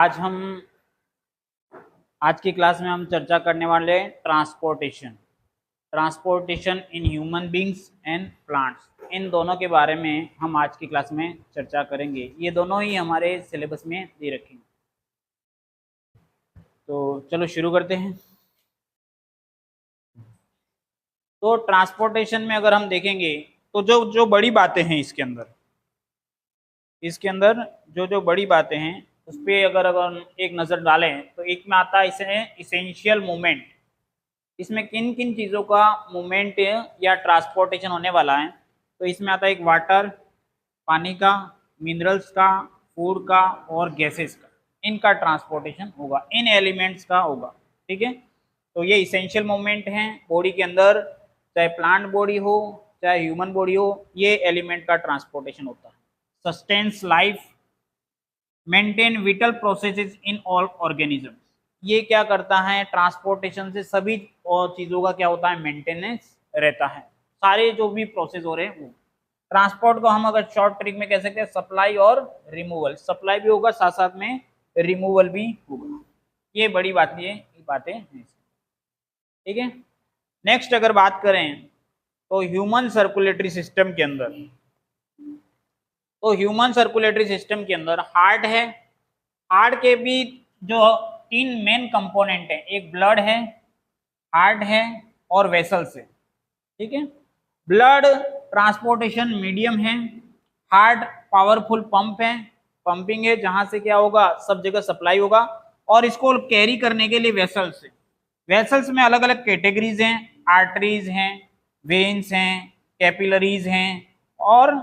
आज की क्लास में हम चर्चा करने वाले हैं transportation in human beings and plants. इन दोनों के बारे में हम आज की क्लास में चर्चा करेंगे। ये दोनों ही हमारे सिलेबस में दे रखे हैं। तो चलो शुरू करते हैं। तो ट्रांसपोर्टेशन में अगर हम देखेंगे तो जो बड़ी बातें हैं इसके अंदर जो बड़ी बातें हैं उस पर अगर एक नज़र डालें तो एक में आता है इसे इसेंशियल मूवमेंट। इसमें किन किन चीज़ों का मूवमेंट या ट्रांसपोर्टेशन होने वाला है। तो इसमें आता है एक वाटर, पानी का, मिनरल्स का, फूड का और गैसेस का। इनका ट्रांसपोर्टेशन होगा, इन एलिमेंट्स का होगा। ठीक है, तो ये इसेंशियल मूवमेंट हैं बॉडी के अंदर, चाहे प्लांट बॉडी हो चाहे ह्यूमन बॉडी हो, ये एलिमेंट का ट्रांसपोर्टेशन होता है। Sustains life, maintain whittle processes in all organism. ये क्या करता है, ट्रांसपोर्टेशन से सभी और चीज़ों का क्या होता है, मेंटेनेंस रहता है। सारे जो भी प्रोसेस हो रहे हैं वो ट्रांसपोर्ट को हम अगर शॉर्ट ट्रिक में कह सकते हैं सप्लाई और रिमूवल। सप्लाई भी होगा साथ साथ में रिमूवल भी होगा। ये बड़ी बातें हैं। ठीक है, नेक्स्ट अगर बात करें तो ह्यूमन सर्कुलेटरी सिस्टम के अंदर, तो ह्यूमन सर्कुलेटरी सिस्टम के अंदर हार्ट है। हार्ट के भी जो 3 मेन कंपोनेंट है, एक ब्लड है, हार्ट है और वेसल्स है। ठीक है, ब्लड ट्रांसपोर्टेशन मीडियम है, हार्ट पावरफुल पंप है, पंपिंग है जहां से क्या होगा, सब जगह सप्लाई होगा। और इसको कैरी करने के लिए वेसल्स है। वेसल्स में अलग अलग कैटेगरीज हैं, आर्टरीज हैं, वेन्स हैं, कैपिलरीज हैं और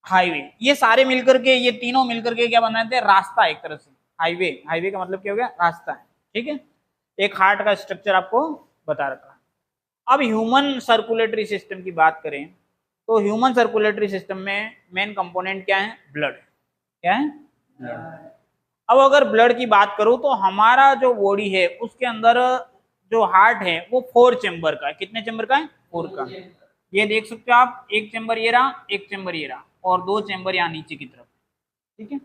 हाईवे। ये सारे मिलकर के, ये तीनों मिलकर के क्या बनाते हैं, रास्ता। एक तरह से हाईवे का मतलब क्या हो गया, रास्ता है। ठीक है, एक हार्ट का स्ट्रक्चर आपको बता रखा है। अब ह्यूमन सर्कुलेटरी सिस्टम की बात करें तो ह्यूमन सर्कुलेटरी सिस्टम में मेन कंपोनेंट क्या है, ब्लड। क्या है, ब्लड। अब अगर ब्लड की बात करूं तो हमारा जो बॉडी है उसके अंदर जो हार्ट है वो 4 चेंबर का है। कितने चेंबर का है, 4 का। ये देख सकते हो आप, एक चेंबर ये रहा, एक चेंबर ये रहा और 2 चेंबर यहाँ नीचे की तरफ। ठीक है,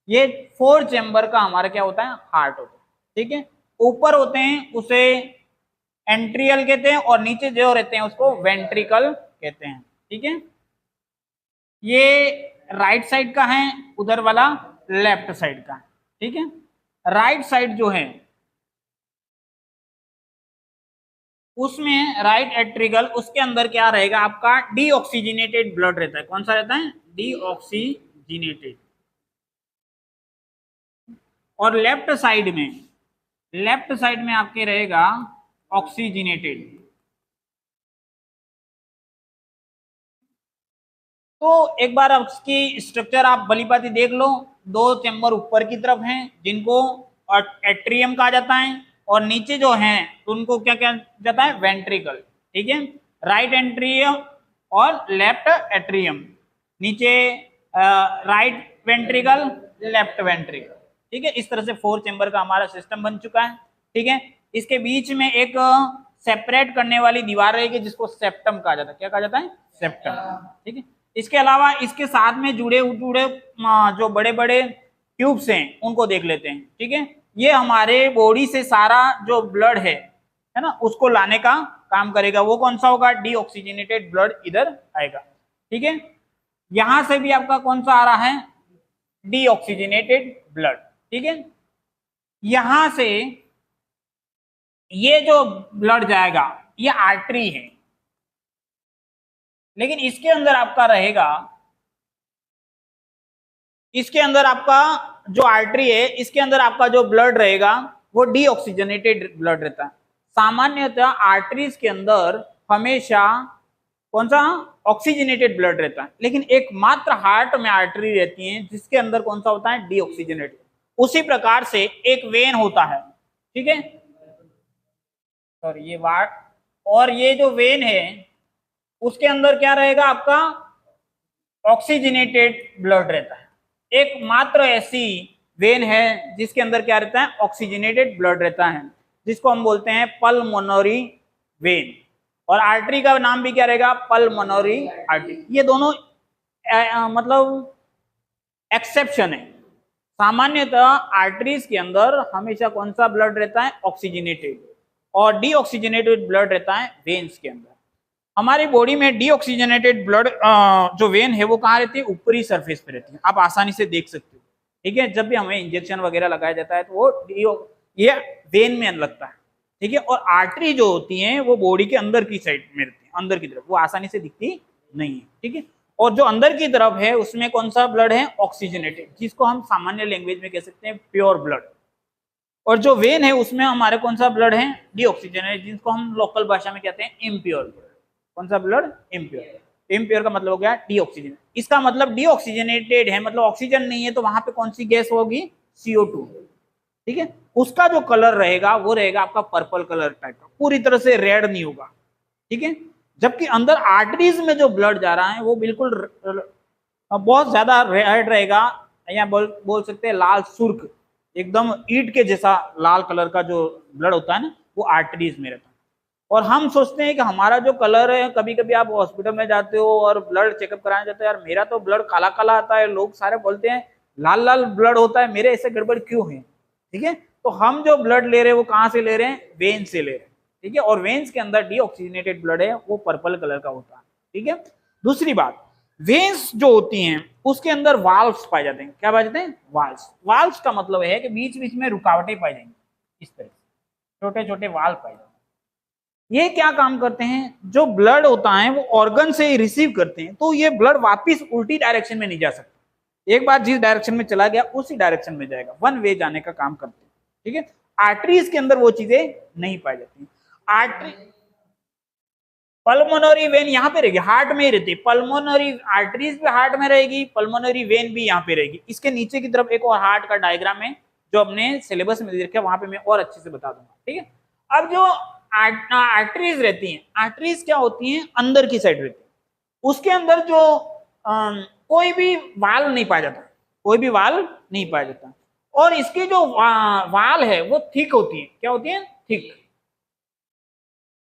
ये 4 चेंबर का हमारा क्या होता है, हार्ट होता है। ठीक है, ऊपर होते हैं उसे एंट्रियल कहते हैं और नीचे जो रहते हैं उसको वेंट्रिकल कहते हैं। ठीक है, ये राइट साइड का है, उधर वाला लेफ्ट साइड का है। ठीक है, राइट साइड जो है उसमें राइट एट्रिकल, उसके अंदर क्या रहेगा आपका, डीऑक्सीजनेटेड ब्लड रहता है। कौन सा रहता है, डीऑक्सीजनेटेड। और लेफ्ट साइड में आपके रहेगा ऑक्सीजनेटेड। तो एक बार उसकी स्ट्रक्चर आप भलीभांति देख लो। 2 चेंबर ऊपर की तरफ हैं जिनको एट्रियम कहा जाता है और नीचे जो हैं उनको क्या कहा जाता है, वेंट्रिकल। ठीक है, राइट एंट्रियम और लेफ्ट एट्रियम, नीचे राइट वेंट्रिकल, लेफ्ट वेंट्रिकल। ठीक है, इस तरह से 4 चेंबर का हमारा सिस्टम बन चुका है। ठीक है, इसके बीच में एक सेपरेट करने वाली दीवार रहेगी जिसको सेप्टम कहा जाता है। क्या कहा जाता है, सेप्टम। ठीक है, इसके अलावा इसके साथ में जुड़े जो बड़े बड़े ट्यूब्स हैं उनको देख लेते हैं। ठीक है, ये हमारे बॉडी से सारा जो ब्लड है ना, उसको लाने का काम करेगा। वो कौन सा होगा, डीऑक्सीजनेटेड ब्लड इधर आएगा। ठीक है, यहां से भी आपका कौन सा आ रहा है, डीऑक्सीजनेटेड ब्लड। ठीक है, यहां से ये जो ब्लड जाएगा ये आर्टरी है, लेकिन इसके अंदर आपका रहेगा, इसके अंदर आपका जो आर्टरी है इसके अंदर आपका जो ब्लड रहेगा वो डीऑक्सीजनेटेड ब्लड रहता है। सामान्यतः आर्टरीज के अंदर हमेशा कौन सा, ऑक्सीजनेटेड ब्लड रहता है, लेकिन एकमात्र हार्ट में आर्टरी रहती है जिसके अंदर कौन सा होता है, डीऑक्सीजनेटेड। उसी प्रकार से एक वेन होता है। ठीक है, और ये वाट, और ये जो वेन है उसके अंदर क्या रहेगा आपका, ऑक्सीजनेटेड ब्लड रहता है। एकमात्र ऐसी वेन है जिसके अंदर क्या रहता है, ऑक्सीजनेटेड ब्लड रहता है, जिसको हम बोलते हैं पल्मोनरी वेन। और आर्टरी का नाम भी क्या रहेगा, पल्मोनरी आर्टरी। ये दोनों मतलब एक्सेप्शन है, सामान्यतः आर्टरीज के अंदर हमेशा कौन सा ब्लड रहता है? ऑक्सीजनेटेड, और डीऑक्सीजनेटेड ब्लड रहता है वेन्स के अंदर। हमारी बॉडी में डीऑक्सीजनेटेड ब्लड जो वेन है वो कहाँ रहती है? ऊपरी सरफेस पे रहती है, आप आसानी से देख सकते हो। ठीक है, जब भी हमें इंजेक्शन वगैरह लगाया जाता है तो वो ये वेन में लगता है। ठीक है, और आर्टरी जो होती है वो बॉडी के अंदर की साइड में रहती है, अंदर की तरफ, वो आसानी से दिखती नहीं है। ठीक है, और जो अंदर की तरफ है उसमें कौन सा ब्लड है? ऑक्सीजनेटेड, जिसको हम सामान्य लैंग्वेज में कह सकते हैं प्योर ब्लड। और जो वेन है उसमें हमारे कौन सा ब्लड है? डीऑक्सीजनेटेड, जिसको हम लोकल भाषा में कहते हैं इम्प्योर ब्लड। कौन सा ब्लड? इम्प्योर। इम्प्योर का मतलब हो गया डीऑक्सीजन। इसका मतलब डीऑक्सीजनेटेड है, मतलब ऑक्सीजन नहीं है, तो वहां पे कौन सी गैस होगी? CO2। ठीक है, उसका जो कलर रहेगा वो रहेगा आपका पर्पल कलर टाइप का, पूरी तरह से रेड नहीं होगा। ठीक है, जबकि अंदर आर्टरीज में जो ब्लड जा रहा है वो बिल्कुल बहुत ज्यादा रेड रहेगा, या बोल सकते हैं लाल सुर्ख, एकदम ईंट के जैसा लाल कलर का जो ब्लड होता है ना, वो आर्टरीज में रहता है। और हम सोचते हैं कि हमारा जो कलर है, कभी कभी आप हॉस्पिटल में जाते हो और ब्लड चेकअप कराने जाते हो, यार मेरा तो ब्लड काला काला आता है, लोग सारे बोलते हैं लाल लाल ब्लड होता है, मेरे ऐसे गड़बड़ क्यों है? ठीक है, तो हम जो ब्लड ले रहे हैं वो कहाँ से ले रहे हैं? वेन से ले रहे हैं। ठीक है, और वेन्स के अंदर डीऑक्सीजनेटेड ब्लड है, वो पर्पल कलर का होता है। ठीक है, दूसरी बात, वेन्स जो होती हैं उसके अंदर वाल्व्स पाए जाते हैं। क्या पाए जाते हैं? वाल्व्स। वाल्व्स का मतलब है कि बीच बीच में रुकावटें पाई जाएंगी, इस तरह से छोटे छोटे वाल्व पाए जाते हैं। ये क्या काम करते हैं? जो ब्लड होता है वो ऑर्गन से रिसीव करते हैं, तो ये ब्लड वापिस उल्टी डायरेक्शन में नहीं जा सकता, एक बार जिस डायरेक्शन में चला गया उसी डायरेक्शन में जाएगा, वन वे जाने का काम करते हैं। ठीक है, आर्टरीज के अंदर वो चीजें नहीं पाई जाती। आर्टरी, पल्मोनरी वेन यहाँ पे रहेगी, हार्ट में ही रहती है। पल्मोनरी आर्टरीज भी हार्ट में रहेगी, पल्मोनरी वेन भी यहाँ पे रहेगी। इसके नीचे की तरफ एक और हार्ट का डायग्राम है जो अपने सिलेबस में दे रखा है, वहां पे मैं और अच्छे से बता दूंगा। ठीक है, अब जो आर्टरीज रहती हैं, आर्टरीज क्या होती हैं? अंदर की साइड रहती है, उसके अंदर जो कोई भी वाल नहीं पाया जाता, कोई भी वाल नहीं पाया जाता। और इसकी जो वाल है वो थिक होती है। क्या होती है? थिक,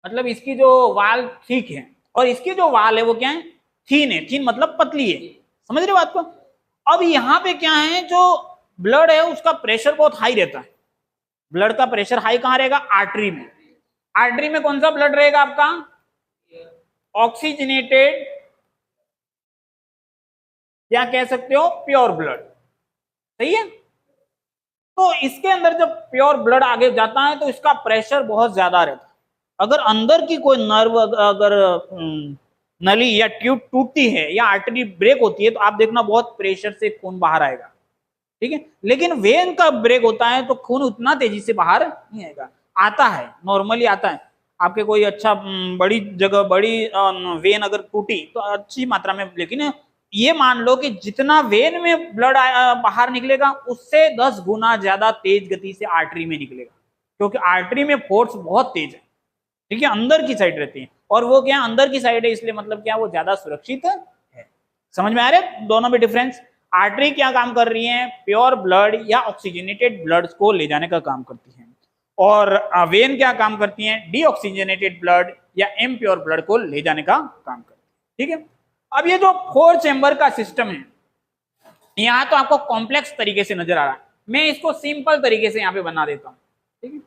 मतलब इसकी जो वाल थिक है, और इसकी जो वाल है वो क्या है? थीन है। थीन मतलब पतली है, समझ रहे हो बात को? अब यहाँ पे क्या है, जो ब्लड है उसका प्रेशर बहुत हाई रहता है। ब्लड का प्रेशर हाई कहाँ रहेगा? आर्टरी में। आर्टरी में कौन सा ब्लड रहेगा आपका? ऑक्सीजनेटेड, या कह सकते हो प्योर ब्लड। सही है, तो इसके अंदर जब प्योर ब्लड आगे जाता है तो इसका प्रेशर बहुत ज्यादा रहता है। अगर अंदर की कोई नर्व अगर नली या ट्यूब टूटती है या आर्टरी ब्रेक होती है तो आप देखना बहुत प्रेशर से खून बाहर आएगा। ठीक है, लेकिन वेन का ब्रेक होता है तो खून उतना तेजी से बाहर नहीं आएगा, आता है नॉर्मली आता है। आपके कोई अच्छा बड़ी जगह बड़ी वेन अगर टूटी तो अच्छी मात्रा में, लेकिन ये मान लो कि जितना वेन में ब्लड बाहर निकलेगा उससे 10 गुना ज्यादा तेज गति से आर्टरी में निकलेगा, क्योंकि आर्टरी में फोर्स बहुत तेज है। ठीक है, अंदर की साइड रहती है, और वो क्या अंदर की साइड है, इसलिए मतलब क्या वो ज्यादा सुरक्षित है। समझ में आ रहा है दोनों में डिफरेंस? आर्टरी क्या काम कर रही है? प्योर ब्लड या ऑक्सीजनेटेड ब्लड को ले जाने का काम करती है, और वेन क्या काम करती है? डीऑक्सीजनेटेड ब्लड या इम्प्योर ब्लड को ले जाने का काम करती है। ठीक है, अब ये जो 4 चेंबर का सिस्टम है, यहां तो आपको कॉम्प्लेक्स तरीके से नजर आ रहा है, मैं इसको सिंपल तरीके से यहां पे बना देता हूं। ठीक है,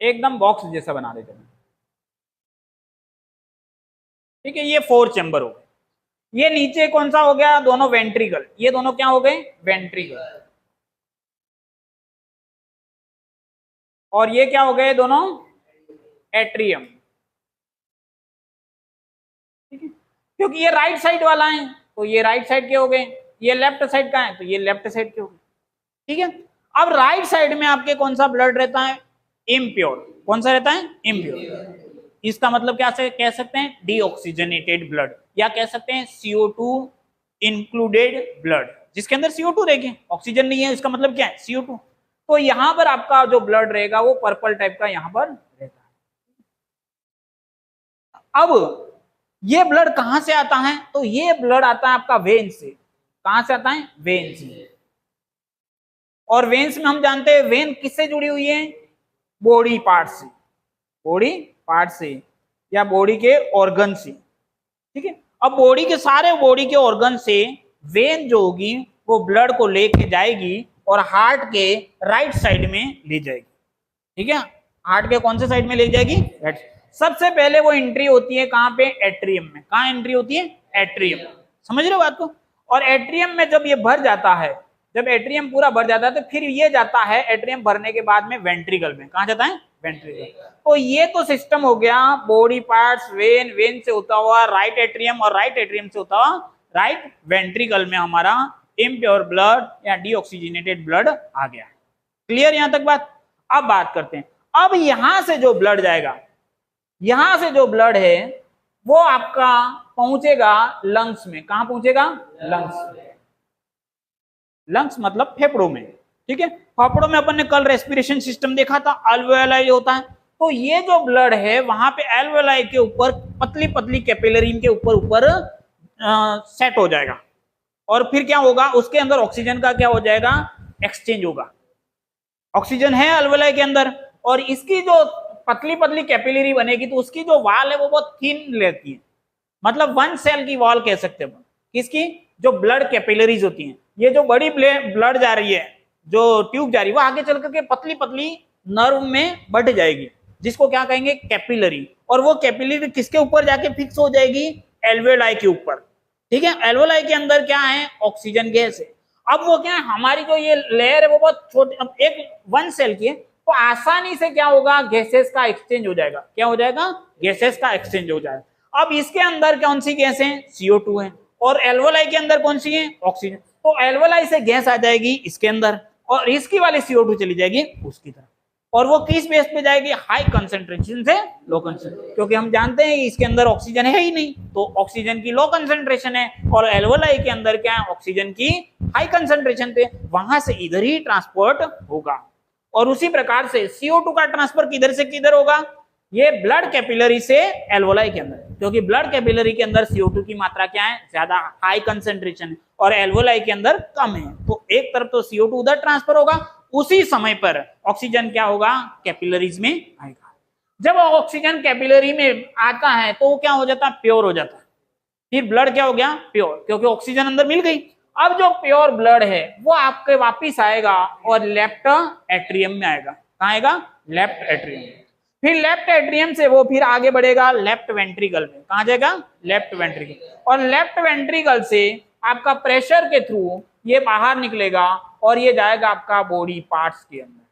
एकदम बॉक्स जैसा बना देते हैं। ठीक है, ये 4 चेंबर हो गए। ये नीचे कौन सा हो गया? दोनों वेंट्रिकल, ये दोनों क्या हो गए? वेंट्रिकल। और ये क्या हो गए? दोनों एट्रियम। ठीक है, क्योंकि ये राइट साइड वाला है तो ये राइट साइड के हो गए, ये लेफ्ट साइड का है तो ये लेफ्ट साइड के हो गए। ठीक है, अब राइट साइड में आपके कौन सा ब्लड रहता है? इम्प्योर। कौन सा रहता है? इम्प्योर। इसका मतलब क्या से कह सकते हैं? डीऑक्सीजनेटेड ब्लड, या कह सकते हैं CO2 इंक्लूडेड ब्लड, जिसके अंदर CO2 रहेगी, ऑक्सीजन नहीं है, इसका मतलब क्या है? CO2। तो यहां पर आपका जो ब्लड रहेगा वो पर्पल टाइप का यहां पर रहता है। अब ये ब्लड कहां से आता है? तो ये ब्लड आता है आपका वेन से। कहां से आता है? वेन से। और वेन्स में हम जानते हैं वेन किससे जुड़ी हुई है? बॉडी पार्ट से, बॉडी पार्ट से या बॉडी के ऑर्गन से। ठीक है, अब बॉडी के सारे बॉडी के ऑर्गन से वेन जो होगी वो ब्लड को लेके जाएगी और हार्ट के राइट साइड में ले जाएगी। ठीक है, हार्ट के कौन से साइड में ले जाएगी? राइट। सबसे पहले वो एंट्री होती है कहाँ पे? एट्रियम में। कहाँ एंट्री होती है? एट्रियम। समझ रहे हो बात को? और एट्रियम में जब ये भर जाता है, जब एट्रियम पूरा भर जाता है तो फिर ये जाता है एट्रियम भरने के बाद में वेंट्रिकल में। कहाँ जाता है? वेंट्रिकल। तो ये तो सिस्टम हो गया बॉडी पार्ट्स, वेन, वेन से होता हुआ राइट एट्रियम और राइट एट्रियम से होता हुआ राइट वेंट्रिकल में हमारा इम्प्योर ब्लड या डीऑक्सीजनेटेड ब्लड आ गया। क्लियर यहां तक बात? अब बात करते हैं, अब यहां से जो ब्लड जाएगा, यहां से जो ब्लड है वो आपका पहुंचेगा लंग्स में। कहां पहुंचेगा? लंग्स। लंग्स मतलब फेफड़ों में। ठीक है, फेफड़ों में अपन ने कल रेस्पिरेशन सिस्टम देखा था, अल्वेओलाई होता है। तो ये जो ब्लड है वहां पे अल्वेओलाई के ऊपर पतली पतली कैपिलरी के ऊपर सेट हो जाएगा और फिर क्या होगा? उसके अंदर ऑक्सीजन का क्या हो जाएगा? एक्सचेंज होगा। ऑक्सीजन है अल्वेओलाई के अंदर और इसकी जो पतली पतली कैपिलरी बनेगी तो उसकी जो वॉल है वो बहुत थिन रहती है, मतलब वन सेल की वॉल कह सकते हैं। किसकी? जो ब्लड कैपिलरीज होती हैं। ये जो बड़ी ब्लड जा रही है, जो ट्यूब जा रही है, वो आगे चल करके पतली पतली नर्व में बढ़ जाएगी, जिसको क्या कहेंगे? कैपिलरी। और वो कैपिलरी किसके ऊपर जाके फिक्स हो जाएगी? एल्वेओलाई के ऊपर। ठीक है, एल्वेओलाई के अंदर क्या है? ऑक्सीजन गैस है। अब वो क्या है, हमारी जो ये लेयर है वो बहुत छोटी, अब एक वन सेल की है, तो आसानी से क्या होगा? गैसेस का एक्सचेंज हो जाएगा। क्या हो जाएगा? गैसेस का एक्सचेंज हो जाएगा। अब इसके अंदर कौन सी गैस है? CO2 है। और एल्वेओलाई के अंदर कौन सी है? ऑक्सीजन। तो एल्वेओलाई से गैस आ जाएगी इसके अंदर और इसकी वाली CO2 चली जाएगी उसकी तरफ। और वो किस बेस पे जाएगी? हाई कंसेंट्रेशन से लो कंसेंट्रेशन, क्योंकि हम जानते हैं इसके अंदर ऑक्सीजन है ही नहीं, तो ऑक्सीजन की लो कंसेंट्रेशन है और एल्वेओलाई के अंदर क्या है? ऑक्सीजन की हाई कंसेंट्रेशन पे, वहां से इधर ही ट्रांसपोर्ट होगा। और उसी प्रकार से CO2 का ट्रांसफर किधर से किधर होगा? ये ब्लड कैपिलरी से एल्वेओलाई के अंदर, क्योंकि ब्लड कैपिलरी के अंदर CO2 की मात्रा क्या है? ज्यादा, हाई कंसेंट्रेशन है, और एल्वेओलाई के अंदर कम है। तो एक तरफ तो CO2 उधर ट्रांसफर होगा, उसी समय पर ऑक्सीजन क्या होगा? कैपिलरीज में आएगा। जब ऑक्सीजन कैपिलरी में आता है तो क्या हो जाता है? प्योर हो जाता है। फिर ब्लड क्या हो गया? प्योर, क्योंकि ऑक्सीजन अंदर मिल गई। अब जो प्योर ब्लड है वो आपके वापिस आएगा और लेफ्ट एट्रियम में आएगा। कहाँ आएगा? Left atrium. फिर लेफ्ट एट्रियम से वो फिर आगे बढ़ेगा लेफ्ट वेंट्रिकल में। कहाँ जाएगा? Left ventricle. और लेफ्ट वेंट्रिकल से आपका प्रेशर के थ्रू ये बाहर निकलेगा और ये जाएगा आपका बॉडी पार्ट्स के अंदर,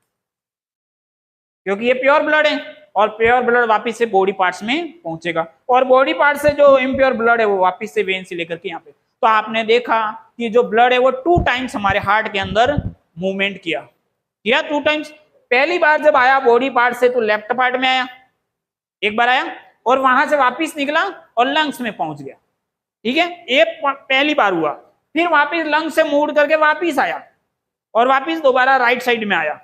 क्योंकि ये प्योर ब्लड है और प्योर ब्लड वापिस से बॉडी पार्ट्स में पहुंचेगा। और बॉडी पार्ट से जो इम्प्योर ब्लड है वो वापिस से वेन से लेकर के यहाँ पे। तो आपने देखा कि जो ब्लड है वो 2 टाइम्स हमारे हार्ट के अंदर मूवमेंट किया 2 टाइम्स। पहली बार जब आया बॉडी पार्ट से तो लेफ्ट पार्ट में आया, एक बार आया और वहां से वापिस निकला और लंग्स में पहुंच गया। ठीक है, ये पहली बार हुआ। फिर वापिस लंग्स से मूव करके वापिस आया और वापिस दोबारा राइट साइड में आया,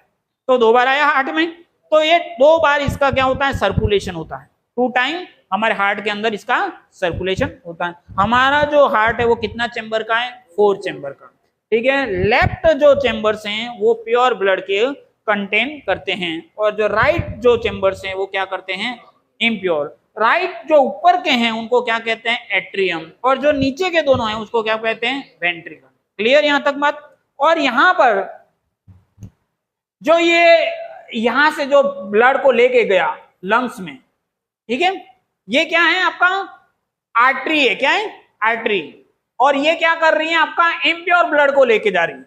तो 2 बार आया हार्ट में। तो ये 2 बार इसका क्या होता है? सर्कुलेशन होता है। 2 टाइम हमारे हार्ट के अंदर इसका सर्कुलेशन होता है। हमारा जो हार्ट है वो कितना चेंबर का है? 4 चेंबर का। ठीक है, लेफ्ट जो चेंबर्स हैं वो प्योर ब्लड के कंटेन करते हैं और जो राइट जो चेंबर्स हैं वो क्या करते हैं? इम्प्योर। राइट जो ऊपर के हैं उनको क्या कहते हैं? एट्रियम, और जो नीचे के दोनों हैं उसको क्या कहते हैं? वेंट्रिकल। क्लियर यहां तक बात? और यहां पर जो ये यहां से जो ब्लड को लेके गया लंग्स में, ठीक है, ये क्या है? आपका आर्टरी है। क्या है? आर्टरी। और ये क्या कर रही है? आपका इम्प्योर ब्लड को लेके जा रही है,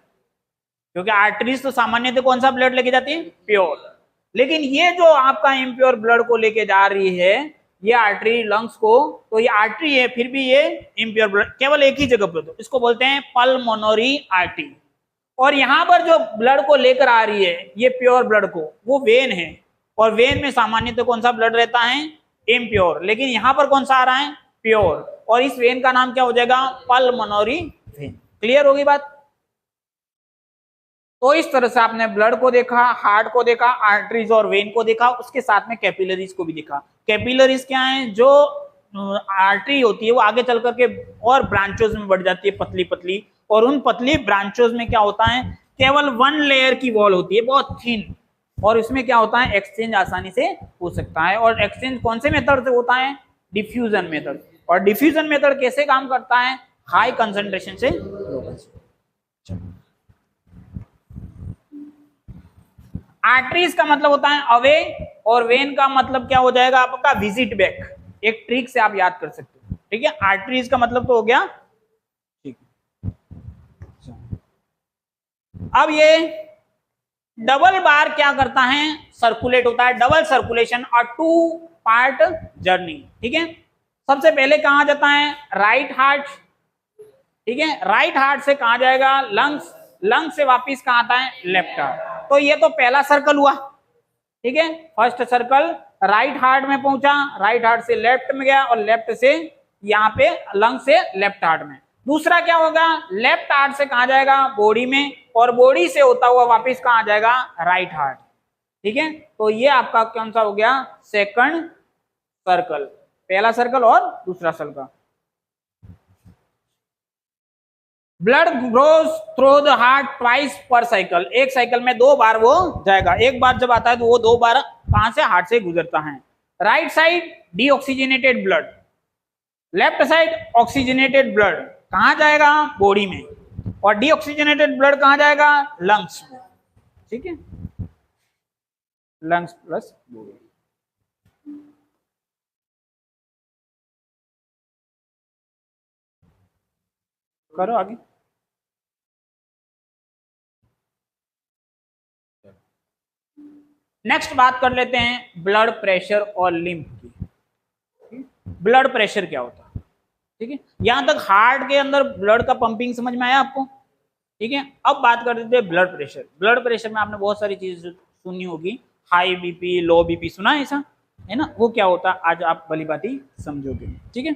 क्योंकि आर्टरीज तो सामान्यतः कौन सा ब्लड लेके जाती है? प्योर। लेकिन ये जो आपका इम्प्योर ब्लड को लेके जा रही है ये आर्टरी लंग्स को, तो ये आर्टरी है फिर भी ये इम्प्योर ब्लड केवल एक ही जगह पे होता है, इसको बोलते हैं पल्मोनरी आर्टरी। और यहाँ पर जो ब्लड को लेकर आ रही है ये प्योर ब्लड को, वो वेन है, और वेन में सामान्यतः कौन सा ब्लड रहता है? इम्प्योर। लेकिन यहाँ पर कौन सा आ रहा है? प्योर। और इस वेन का नाम क्या हो जाएगा? Pulmonary vein. क्लियर होगी बात? तो इस तरह से आपने ब्लड को देखा, हार्ट को देखा, आर्टरीज और वेन को देखा, उसके साथ में कैपिलरीज को भी देखा। कैपिलरीज क्या है? जो आर्टरी होती है वो आगे चल करके और ब्रांचोज में बढ़ जाती है, पतली पतली, और उन पतली ब्रांचोज में क्या होता है? केवल 1 लेयर की वॉल होती है, बहुत थिन, और इसमें क्या होता है? एक्सचेंज आसानी से हो सकता है। और एक्सचेंज कौन से मेथड से होता है? Diffusion method. और डिफ्यूजन मेथड कैसे काम करता है? हाई कंसंट्रेशन से लो कंसंट्रेशन। आर्टरीज का मतलब होता है अवे, और वेन का मतलब क्या हो जाएगा आपका विजिट बैक। एक ट्रिक से आप याद कर सकते हो, ठीक है। आर्टरीज का मतलब तो हो गया, ठीक। अब ये डबल बार क्या करता है, सर्कुलेट होता है, डबल सर्कुलेशन और 2 पार्ट जर्नी, ठीक है। सबसे पहले कहां जाता है, राइट हार्ट, ठीक है। राइट हार्ट से कहां जाएगा, लंग्स, लंग्स से वापिस कहां आता है, लेफ्ट हार्ट। तो ये तो पहला सर्कल हुआ, ठीक है। फर्स्ट सर्कल राइट हार्ट में पहुंचा, राइट हार्ट से लेफ्ट में गया, और लेफ्ट से यहाँ पे लंग से लेफ्ट हार्ट में। दूसरा क्या होगा, लेफ्ट हार्ट से कहा जाएगा बॉडी में, और बॉडी से होता हुआ वापिस कहा जाएगा राइट हार्ट, ठीक है। तो ये आपका कौन सा हो गया, सेकंड सर्कल, पहला सर्कल और दूसरा circle. Blood grows through the heart twice पर साइकिल, एक साइकिल में 2 बार वो जाएगा, एक बार जब आता है तो वो 2 बार कहां से, हार्ट से गुजरता है। Right side deoxygenated blood, left side oxygenated blood कहां जाएगा, बॉडी में, और डीऑक्सीजनेटेड ब्लड कहां जाएगा, लंग्स में, ठीक है। Lungs plus body. करो आगे। नेक्स्ट बात कर लेते हैं ब्लड प्रेशर और लिम्फ की। ब्लड प्रेशर क्या होता है, ठीक है। यहां तक हार्ट के अंदर ब्लड का पंपिंग समझ में आया आपको, ठीक है। अब बात कर देते हैं ब्लड प्रेशर। ब्लड प्रेशर में आपने बहुत सारी चीजें सुनी होगी, हाई बीपी, लो बीपी, सुना है ऐसा, है ना। वो क्या होता है आज आप भली बात समझोगे, ठीक है।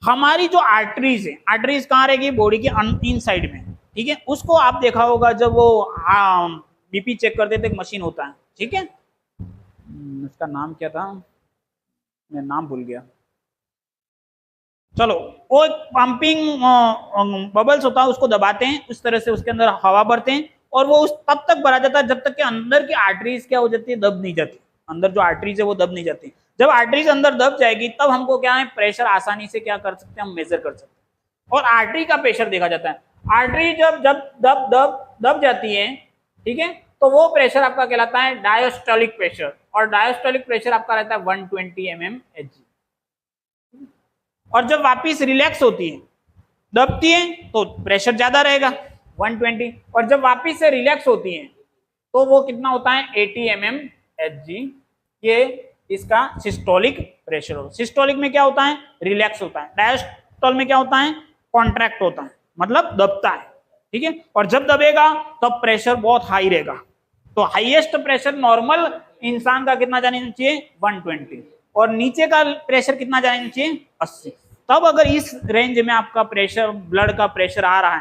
हमारी जो आर्टरीज है, आर्टरीज कहाँ रहेगी, बॉडी के इन साइड में, ठीक है। उसको आप देखा होगा जब वो बीपी चेक करते थे, एक मशीन होता है, ठीक है। उसका नाम क्या था, मैं नाम भूल गया, चलो। वो पंपिंग बबल्स होता है, उसको दबाते हैं, उस तरह से उसके अंदर हवा भरते हैं, और वो उस तब तक भरा जाता है जब तक कि अंदर की आर्टरीज क्या हो जाती है, दब नहीं जाती। अंदर जो आर्टरीज है वो दब नहीं जाती। जब आर्टरीज अंदर दब जाएगी तब हमको क्या है, प्रेशर आसानी से क्या कर सकते हैं, हम मेजर कर सकते हैं, और आर्टरी का प्रेशर देखा जाता है। आर्टरी जब जब दब दब दब जाती है, ठीक है, तो वो प्रेशर आपका कहलाता है डायस्टोलिक प्रेशर, और डायस्टोलिक प्रेशर आपका रहता है 120 mmHg। और जब वापिस रिलैक्स होती है, दबती है, तो प्रेशर ज्यादा रहेगा 120, और जब वापिस से रिलैक्स होती है तो वो कितना होता है, 80 mmHg। ये इसका सिस्टोलिक प्रेशर हो। सिस्टोलिक में क्या होता है, रिलैक्स होता है। डायस्टोल में क्या होता है, कॉन्ट्रैक्ट होता है, मतलब दबता है, ठीक है। और जब दबेगा तब प्रेशर बहुत हाई रहेगा। तो हाईएस्ट प्रेशर नॉर्मल इंसान का कितना जाना चाहिए, 120, और नीचे का प्रेशर कितना जाना चाहिए, 80। तब अगर इस रेंज में आपका प्रेशर, ब्लड का प्रेशर आ रहा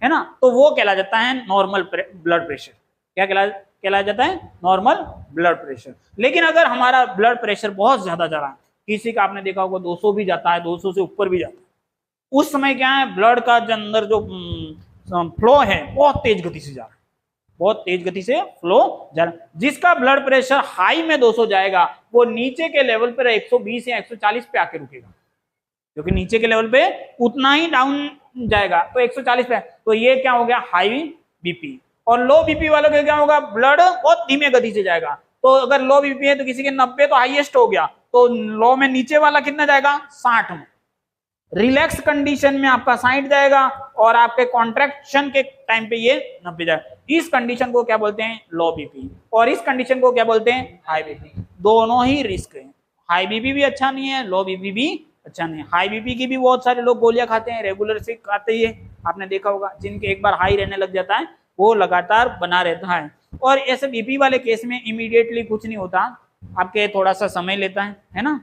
है ना, तो वो कहला जाता है नॉर्मल ब्लड प्रेशर। क्या कहला जाता है, नॉर्मल ब्लड प्रेशर। लेकिन अगर हमारा ब्लड प्रेशर बहुत ज्यादा जा रहा है, किसी का आपने देखा होगा 200 भी जाता है, 200 से ऊपर भी जाता है, उस समय क्या है, ब्लड का जो अंदर जो फ्लो है बहुत तेज गति से जा रहा है, बहुत तेज गति से फ्लो जा रहा है। जिसका ब्लड प्रेशर हाई में 200 जाएगा, वो नीचे के लेवल पर 120 या 140 पे आके रुकेगा, क्योंकि नीचे के लेवल पे उतना ही डाउन जाएगा, तो 140 पे। तो ये क्या हो गया, हाई बीपी। और लो बीपी वालों का क्या होगा, ब्लड बहुत धीमे गति से जाएगा। तो अगर लो बीपी है तो किसी के 90 तो हाईएस्ट हो गया, तो लो में नीचे वाला कितना जाएगा, 60 में। रिलैक्स कंडीशन में आपका 60 जाएगा, और आपके कॉन्ट्रैक्शन के टाइम पे ये 90 जाएगा। इस कंडीशन को क्या बोलते हैं, लो बीपी, और इस कंडीशन को क्या बोलते हैं, हाई बीपी। दोनों ही रिस्क है, हाई बीपी भी अच्छा नहीं है, लो बीपी भी अच्छा नहीं है। हाई बीपी की भी बहुत सारे लोग गोलियां खाते हैं, रेगुलर से खाते ही है, आपने देखा होगा। जिनके एक बार हाई रहने लग जाता है वो लगातार बना रहता है। और ऐसे बीपी वाले केस में इमीडिएटली कुछ नहीं होता, आपके थोड़ा सा समय लेता है ना।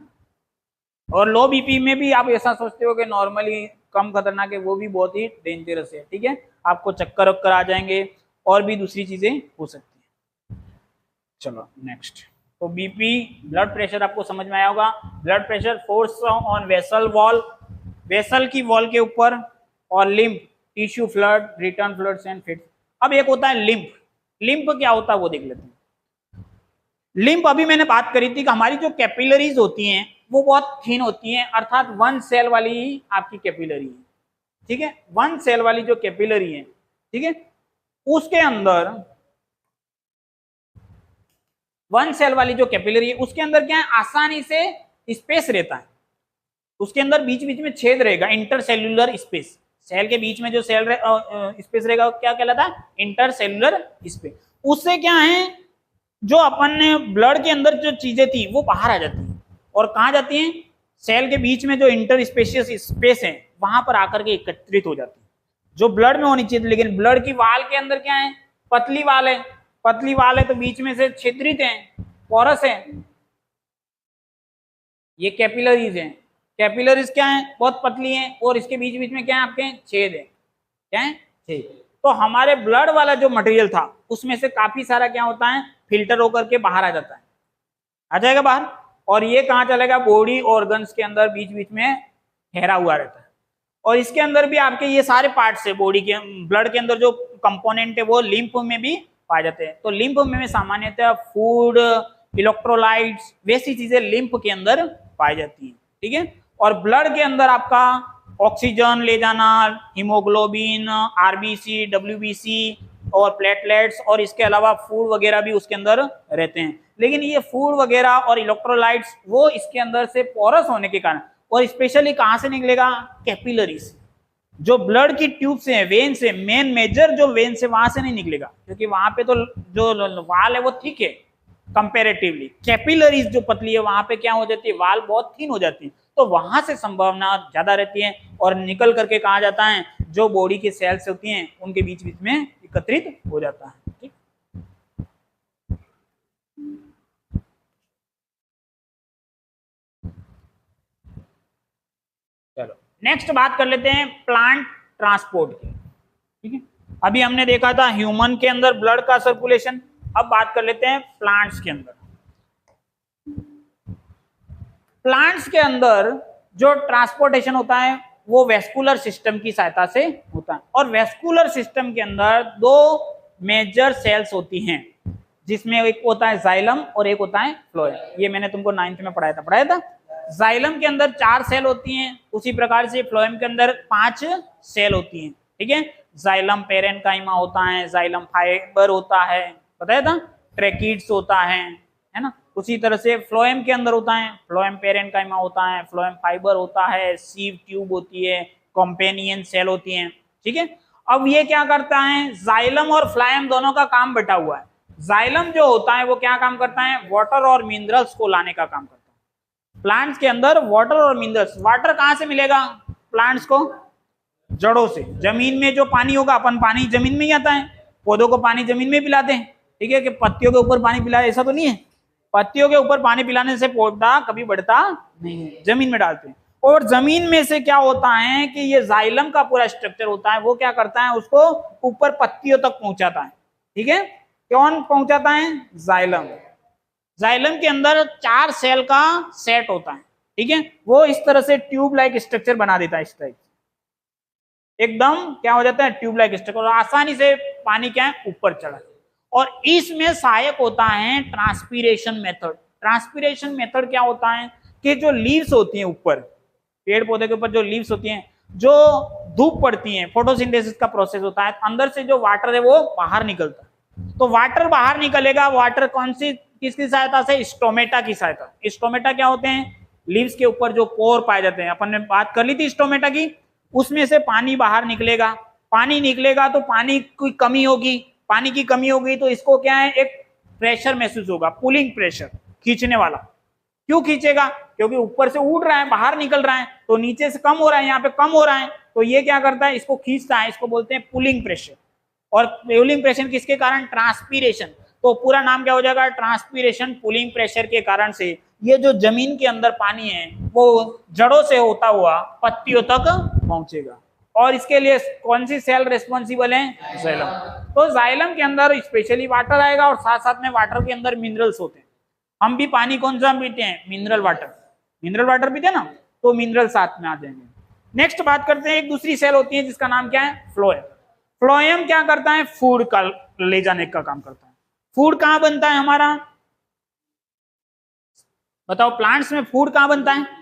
और लो बीपी में भी आप ऐसा सोचते हो कि नॉर्मली कम खतरनाक है, वो भी बहुत ही डेंजरस है, ठीक है। आपको चक्कर वक्कर आ जाएंगे, और भी दूसरी चीजें हो सकती है। चलो नेक्स्ट। तो बीपी, ब्लड प्रेशर आपको समझ में आया होगा। Blood pressure, force on vessel wall, vessel की वॉल के ऊपर, और lymph, tissue flood, return floods and fits. अब एक होता है लिम्फ। लिम्फ क्या होता है वो देख लेते हैं। लिम्फ, अभी मैंने बात करी थी कि हमारी जो कैपिलरीज होती हैं वो बहुत थिन होती हैं, अर्थात 1 सेल वाली आपकी कैपिलरी है, ठीक है। 1 सेल वाली जो कैपिलरी है, ठीक है, उसके अंदर वन सेल वाली जो कैपिलरी है उसके अंदर क्या है, आसानी से स्पेस रहता है, उसके अंदर बीच बीच में छेद रहेगा, इंटरसेल्यूलर स्पेस, सेल के बीच में जो सेल स्पेस रहेगा क्या कहलाता है, इंटरसेल्यूलर स्पेस। उससे क्या है, जो अपन ने ब्लड के अंदर जो चीजें थी वो बाहर आ जाती है और कहाँ जाती हैं, सेल के बीच में जो इंटरस्पेशियस स्पेस है वहां पर आकर के एकत्रित हो जाती है, जो ब्लड में होनी चाहिए। लेकिन ब्लड की वाल के अंदर क्या है, पतली वाल है, पतली वाल है तो बीच में से छिद्रित है, पोरस है, ये कैपिलरीज हैं। कैपिलरीज क्या है, बहुत पतली हैं और इसके बीच बीच में क्या है, आपके छेद है, क्या है, छेद। तो हमारे ब्लड वाला जो मटेरियल था उसमें से काफी सारा क्या होता है, फिल्टर होकर के बाहर आ जाता है, आ जाएगा बाहर, और ये कहाँ चलेगा, बॉडी ऑर्गन्स के अंदर बीच बीच में ठहरा हुआ रहता है। और इसके अंदर भी आपके ये सारे पार्ट्स है बॉडी के, ब्लड के अंदर जो कंपोनेंट है वो लिम्फ में भी पाए जाते हैं। तो लिम्फ में सामान्यतः फूड, इलेक्ट्रोलाइट्स, वैसी चीजें लिम्फ के अंदर पाई जाती है, ठीक है। और ब्लड के अंदर आपका ऑक्सीजन ले जाना, हीमोग्लोबिन, आरबीसी, डब्ल्यूबीसी और प्लेटलेट्स, और इसके अलावा फूड वगैरह भी उसके अंदर रहते हैं। लेकिन ये फूड वगैरह और इलेक्ट्रोलाइट्स वो इसके अंदर से पोरस होने के कारण, और स्पेशली कहां से निकलेगा, कैपिलरी से, जो ब्लड की ट्यूब से है, वेन से, मेन मेजर जो वेन से वहां से नहीं निकलेगा, क्योंकि वहां पे तो जो वाल है वो थिक है कंपेरेटिवली। कैपिलरीज जो पतली है वहां पे क्या हो जाती है, वाल बहुत थिन हो जाती है, तो वहां से संभावना ज्यादा रहती है और निकल करके कहा जाता है जो बॉडी के सेल्स होती हैं उनके बीच बीच में एकत्रित हो जाता है, ठीक। चलो नेक्स्ट बात कर लेते हैं प्लांट ट्रांसपोर्ट की, ठीक है। अभी हमने देखा था ह्यूमन के अंदर ब्लड का सर्कुलेशन, अब बात कर लेते हैं प्लांट्स के अंदर। प्लांट्स के अंदर जो ट्रांसपोर्टेशन होता है वो वेस्कुलर सिस्टम की सहायता से होता है, और वेस्कुलर सिस्टम के अंदर दो मेजर सेल्स होती हैं, जिसमें एक होता है जाइलम और एक होता है फ्लोएम। ये मैंने तुमको 9th में पढ़ाया था। जाइलम के अंदर 4 सेल होती हैं, उसी प्रकार से फ्लोएम के अंदर 5 सेल होती हैं, ठीक है। जाइलम पेरेन्काइमा होता है, जाइलम फाइबर होता है, बताया था, ट्रेकिड्स होता है ना। उसी तरह से फ्लोएम के अंदर होता है, फ्लोएम पेरेन्काइमा होता है, फ्लोएम फाइबर होता है, सीव ट्यूब होती है, कॉम्पेनियन सेल होती हैं, ठीक है। अब ये क्या करता है, जाइलम और फ्लोएम दोनों का काम बटा हुआ है। जाइलम जो होता है वो क्या काम करता है, वाटर और मिनरल्स को लाने का काम करता है। प्लांट्स के अंदर वाटर और मिनरल्स, वाटर कहां से मिलेगा प्लांट्स को, जड़ों से। जमीन में जो पानी होगा, अपन पानी जमीन में ही आता है, पौधों को पानी जमीन में पिलाते हैं, ठीक है, कि पत्तियों के ऊपर पानी पिलाए ऐसा तो नहीं है। पत्तियों के ऊपर पानी पिलाने से पौधा कभी बढ़ता नहीं है, जमीन में डालते हैं। और जमीन में से क्या होता है कि ये जाइलम का पूरा स्ट्रक्चर होता है, वो क्या करता है, उसको ऊपर पत्तियों तक पहुंचाता है, ठीक है। कौन पहुंचाता है, जाइलम। जाइलम के अंदर 4 सेल का सेट होता है, ठीक है, वो इस तरह से ट्यूब लाइक स्ट्रक्चर बना देता है, इस टाइप एकदम क्या हो जाता है, ट्यूब लाइक स्ट्रक्चर, और आसानी से पानी क्या है, ऊपर चढ़ा। और इसमें सहायक होता है ट्रांसपीरेशन मेथड। ट्रांसपीरेशन मेथड क्या होता है कि जो लीव्स होती हैं ऊपर, पेड़ पौधे के ऊपर जो लीव्स होती हैं, जो धूप पड़ती है, फोटोसिंथेसिस का प्रोसेस होता है, अंदर से जो वाटर है वो बाहर निकलता है। तो वाटर बाहर निकलेगा, वाटर कौन सी, किसकी सहायता से, स्टोमेटा की सहायता। स्टोमेटा क्या होते हैं, लीव्स के ऊपर जो पोर पाए जाते हैं, अपन ने बात कर ली थी स्टोमेटा की, उसमें से पानी बाहर निकलेगा। पानी निकलेगा तो पानी की कमी होगी, पानी की कमी होगी तो इसको क्या है, एक प्रेशर महसूस होगा, पुलिंग प्रेशर, खींचने वाला। क्यों खींचेगा, क्योंकि ऊपर से उड़ रहा है, बाहर निकल रहा है, तो नीचे से कम हो रहा है, यहाँ पे कम हो रहा है, तो ये क्या करता है, इसको खींचता है, इसको बोलते हैं पुलिंग प्रेशर। और पुलिंग प्रेशर किसके कारण, ट्रांसपीरेशन। तो पूरा नाम क्या हो जाएगा, ट्रांसपीरेशन पुलिंग प्रेशर के कारण से ये जो जमीन के अंदर पानी है वो जड़ों से होता हुआ पत्तियों तक पहुंचेगा। और इसके लिए कौन सी सेल रिस्पॉन्सिबल है, जाइलम। तो जाइलम के अंदर स्पेशली वाटर आएगा और साथ साथ में वाटर के अंदर मिनरल्स होते हैं। हम भी पानी कौन सा पीते हैं, मिनरल वाटर, मिनरल वाटर पीते हैं ना, तो मिनरल साथ में आ जाएंगे। नेक्स्ट बात करते हैं, एक दूसरी सेल होती है जिसका नाम क्या है, फ्लोएम। फ्लोएम क्या करता है, फूड का ले जाने का काम करता है। फूड कहां बनता है हमारा, बताओ, प्लांट्स में फूड कहां बनता है,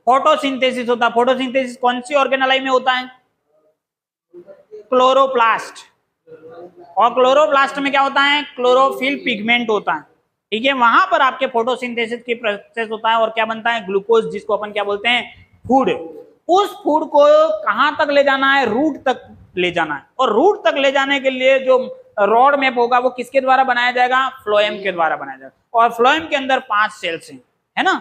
फोटोसिंथेसिस होता है। फोटोसिंथेसिस कौन सी ऑर्गेनेलाई में होता है, क्लोरोप्लास्ट। और क्लोरोप्लास्ट में क्या होता है, क्लोरोफिल पिगमेंट होता है, ठीक है। वहां पर आपके फोटोसिंथेसिस की प्रोसेस होता है और क्या बनता है, ग्लूकोज, जिसको अपन क्या बोलते हैं, फूड। उस फूड को कहां तक ले जाना है, रूट तक ले जाना है। और रूट तक ले जाने के लिए जो रोड मैप होगा वो किसके द्वारा बनाया जाएगा, फ्लोएम के द्वारा बनाया जाएगा। और फ्लोएम के अंदर 5 सेल्स हैं, है ना।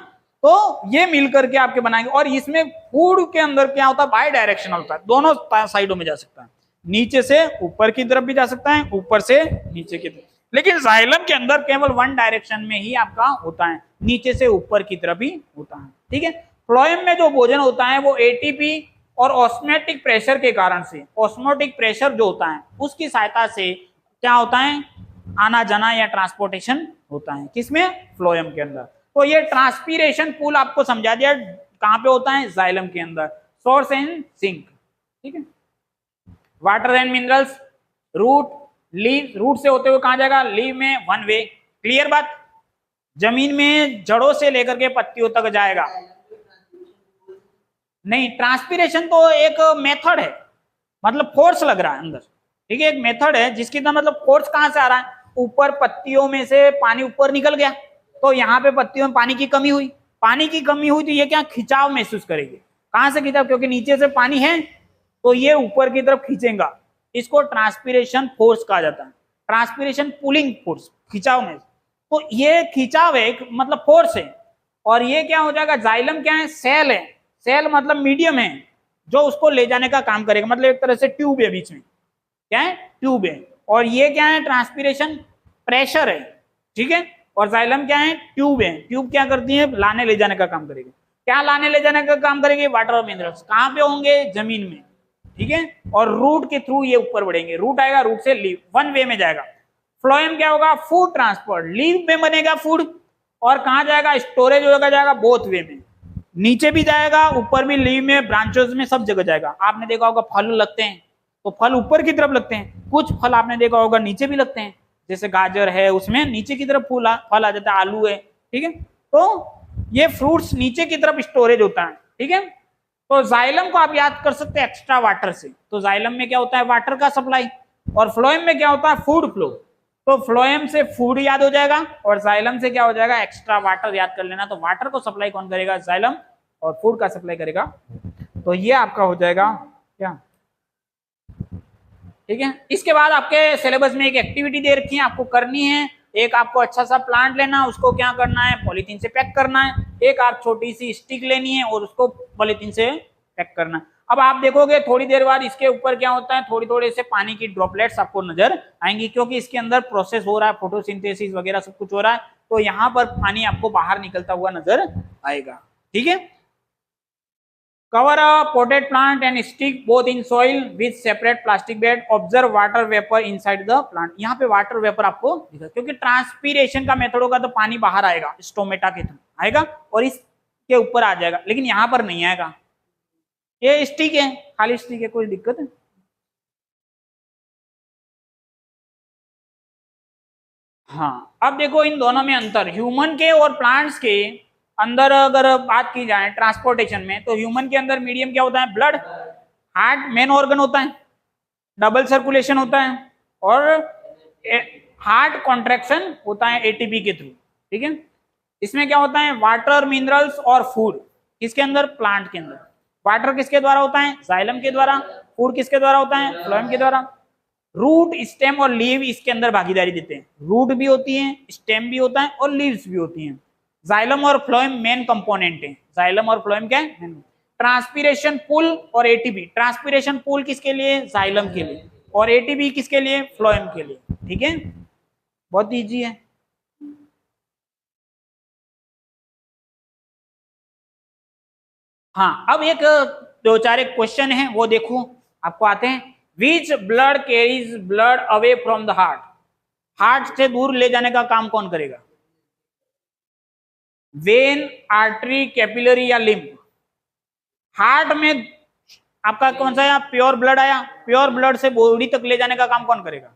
तो ये मिलकर के आपके बनाएंगे। और इसमें फूड के अंदर क्या होता है, बाई डायरेक्शनल होता है, दोनों साइडों में जा सकता है, नीचे से ऊपर की तरफ भी जा सकता है, ऊपर से नीचे की तरफ। लेकिन जाइलम के अंदर केवल 1 डायरेक्शन में ही आपका होता है, नीचे से ऊपर की तरफ ही होता है, ठीक है। फ्लोएम में जो भोजन होता है वो एटीपी और ऑस्मोटिक प्रेशर के कारण से, ऑस्मोटिक प्रेशर जो होता है उसकी सहायता से क्या होता है, आना जाना या ट्रांसपोर्टेशन होता है, किसमें, फ्लोएम के अंदर। तो ये ट्रांसपीरेशन पूल आपको समझा दिया कहां पे होता है, जाइलम के अंदर, सोर्स एंड सिंक, ठीक है। Water and minerals, root, leave, root से होते हुए कहां जाएगा, लीव में 1 वे, क्लियर बात। जमीन में जड़ों से लेकर के पत्तियों तक जाएगा। नहीं, ट्रांसपीरेशन तो एक मेथड है, मतलब फोर्स लग रहा है अंदर, ठीक है, एक मेथड है जिसकी मतलब फोर्स कहां से आ रहा है, ऊपर पत्तियों में से पानी ऊपर निकल गया, तो यहाँ पे पत्तियों में पानी की कमी हुई, पानी की कमी हुई तो ये क्या, खिंचाव महसूस करेगी। कहां से खिंचाव, क्योंकि नीचे से पानी है तो ये ऊपर की तरफ खींचेगा, इसको ट्रांसपीरेशन फोर्स कहा जाता है, ट्रांसपीरेशन पुलिंग फोर्स, खिंचाव में। तो ये खिंचाव है, मतलब फोर्स है। और ये क्या हो जाएगा, जाइलम क्या है, सेल है, सेल मतलब मीडियम है जो उसको ले जाने का काम करेगा, मतलब एक तरह से ट्यूब है बीच में, क्या है, ट्यूब है। और ये क्या है, ट्रांसपीरेशन प्रेशर है, ठीक है। और जाइलम क्या है, ट्यूब है, ट्यूब क्या करती है, लाने ले जाने का काम करेगी। क्या लाने ले जाने का काम करेंगे, वाटर और मिनरल्स, कहां पे होंगे, जमीन में, ठीक है। और रूट के थ्रू ये ऊपर बढ़ेंगे, रूट आएगा, रूट से लीव, 1 वे में जाएगा। फ्लोएम क्या होगा, फूड ट्रांसपोर्ट, लीव में बनेगा फूड, और कहां जाएगा, स्टोरेज होगा, जाएगा बोथ वे में, नीचे भी जाएगा, ऊपर भी, लीव में, ब्रांचेस में, सब जगह जाएगा। आपने देखा होगा फल लगते हैं तो फल ऊपर की तरफ लगते हैं, कुछ फल आपने देखा होगा नीचे भी लगते हैं, जैसे गाजर है उसमें नीचे की तरफ फल आ जाता है, आलू है, ठीक है। तो ये फ्रूट्स नीचे की तरफ स्टोरेज होता है, ठीक है। तो जाइलम को आप याद कर सकते हैं एक्स्ट्रा वाटर से, तो जाइलम में क्या होता है, वाटर का सप्लाई, और फ्लोएम में क्या होता है, फूड फ्लो। तो फ्लोएम से फूड याद हो जाएगा और जाइलम से क्या हो जाएगा, एक्स्ट्रा वाटर याद कर लेना। तो वाटर को सप्लाई कौन करेगा, जाइलम, और फूड का सप्लाई करेगा। तो ये आपका हो जाएगा क्या, ठीक है। इसके बाद आपके सिलेबस में एक एक्टिविटी दे रखी है, आपको करनी है। एक आपको अच्छा सा प्लांट लेना, उसको क्या करना है, पॉलीथीन से पैक करना है। एक आप छोटी सी स्टिक लेनी है और उसको पॉलीथीन से पैक करना है। अब आप देखोगे थोड़ी देर बाद इसके ऊपर क्या होता है, थोड़ी थोड़ी से पानी की ड्रॉपलेट्स आपको नजर आएंगी, क्योंकि इसके अंदर प्रोसेस हो रहा है, फोटोसिंथेसिस वगैरह सब कुछ हो रहा है, तो यहाँ पर पानी आपको बाहर निकलता हुआ नजर आएगा, ठीक है। Cover a potted plant and stick both in soil with separate plastic bed. Observe water vapor inside the plant. यहाँ पे वाटर वेपर आपको दिखा, क्योंकि ट्रांसपीरेशन का मेथड होगा तो पानी बाहर आएगा, स्टोमेटा के थ्रू आएगा और इसके ऊपर आ जाएगा, लेकिन यहाँ पर नहीं आएगा। ये स्टिक है, खाली स्टिक है, कोई दिक्कत है। हाँ, अब देखो इन दोनों में अंतर, ह्यूमन के और प्लांट्स के अंदर अगर बात की जाए ट्रांसपोर्टेशन में, तो ह्यूमन के अंदर मीडियम क्या होता है, ब्लड, हार्ट मेन ऑर्गन होता है, डबल सर्कुलेशन होता है, और हार्ट कॉन्ट्रैक्शन होता है एटीपी के थ्रू, ठीक है। इसमें क्या होता है, वाटर, मिनरल्स और फूड, किसके अंदर, प्लांट के अंदर। वाटर किसके द्वारा होता है, जाइलम के द्वारा। फूड किसके द्वारा होता है, फ्लोएम के द्वारा। रूट, स्टेम और लीव इसके अंदर भागीदारी देते हैं, रूट भी होती है, स्टेम भी होता है और लीव्स भी होती हैं। जाइलम और फ्लोएम मेन कंपोनेंट है, जाइलम और फ्लोएम क्या है, ट्रांसपीरेशन पुल और एटीपी। ट्रांसपीरेशन पुल किसके लिए, जाइलम के लिए, और एटीपी किसके लिए, फ्लोएम के लिए, ठीक है। बहुत इजी है। हाँ, अब एक 2-4 एक क्वेश्चन है वो देखो, आपको आते हैं। Which blood carries blood away from the heart, heart से दूर ले जाने का काम कौन करेगा, वेन, आर्टरी, कैपिलरी या लिम्फ। हार्ट में आपका कौन सा आया, प्योर ब्लड आया, प्योर ब्लड से बॉडी तक ले जाने का काम कौन करेगा,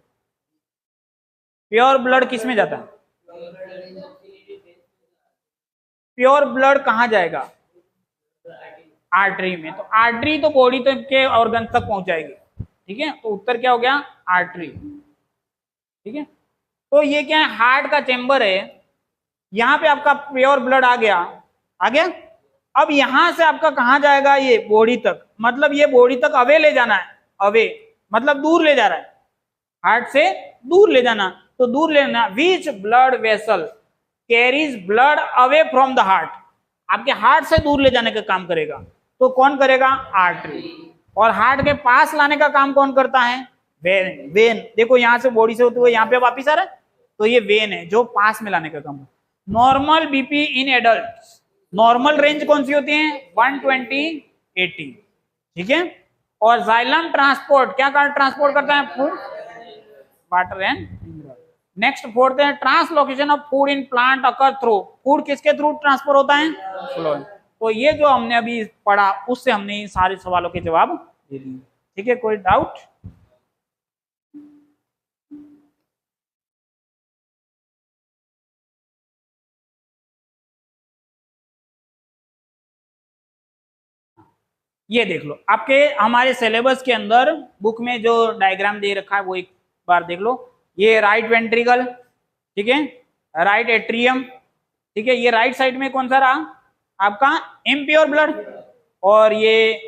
प्योर ब्लड किस में जाता है, प्योर ब्लड कहां जाएगा, आर्टरी में। तो आर्टरी तो बॉडी तक के ऑर्गन तक पहुंचाएगी, ठीक है, तो उत्तर क्या हो गया, आर्टरी। ठीक है, तो ये क्या है, हार्ट का चेंबर है, यहाँ पे आपका प्योर ब्लड आ गया, आ गया। अब यहां से आपका कहाँ जाएगा, ये बॉडी तक, मतलब ये बॉडी तक अवे ले जाना है, अवे मतलब दूर ले जा रहा है, हार्ट से दूर ले जाना, तो दूर ले जाना। Which blood vessel carries blood away from the heart, आपके हार्ट से दूर ले जाने का काम करेगा, तो कौन करेगा, आर्टरी। और हार्ट के पास लाने का काम कौन करता है, वेन। वेन देखो यहाँ से बॉडी से होते हुए यहाँ पे वापिस आ रहा है, तो ये वेन है जो पास में लाने का काम। Normal BP in adult, normal range कौन सी होती है, 120-80। ठीक है, और जाइलम ट्रांसपोर्ट क्या कर ट्रांसपोर्ट करता है, food, water and mineral. Next fourth है, translocation of food in plant occur through, food किसके थ्रू ट्रांसफर होता है, फ्लोएम। तो ये जो हमने अभी पढ़ा उससे हमने इन सारे सवालों के जवाब दे दिए। ठीक है, कोई डाउट, ये देख लो आपके हमारे सिलेबस के अंदर बुक में जो डायग्राम दे रखा है वो एक बार देख लो। ये राइट वेंट्रिकल, ठीक है, राइट एट्रियम, ठीक है, ये राइट साइड में कौन सा रहा आपका, इम्प्योर ब्लड, और ये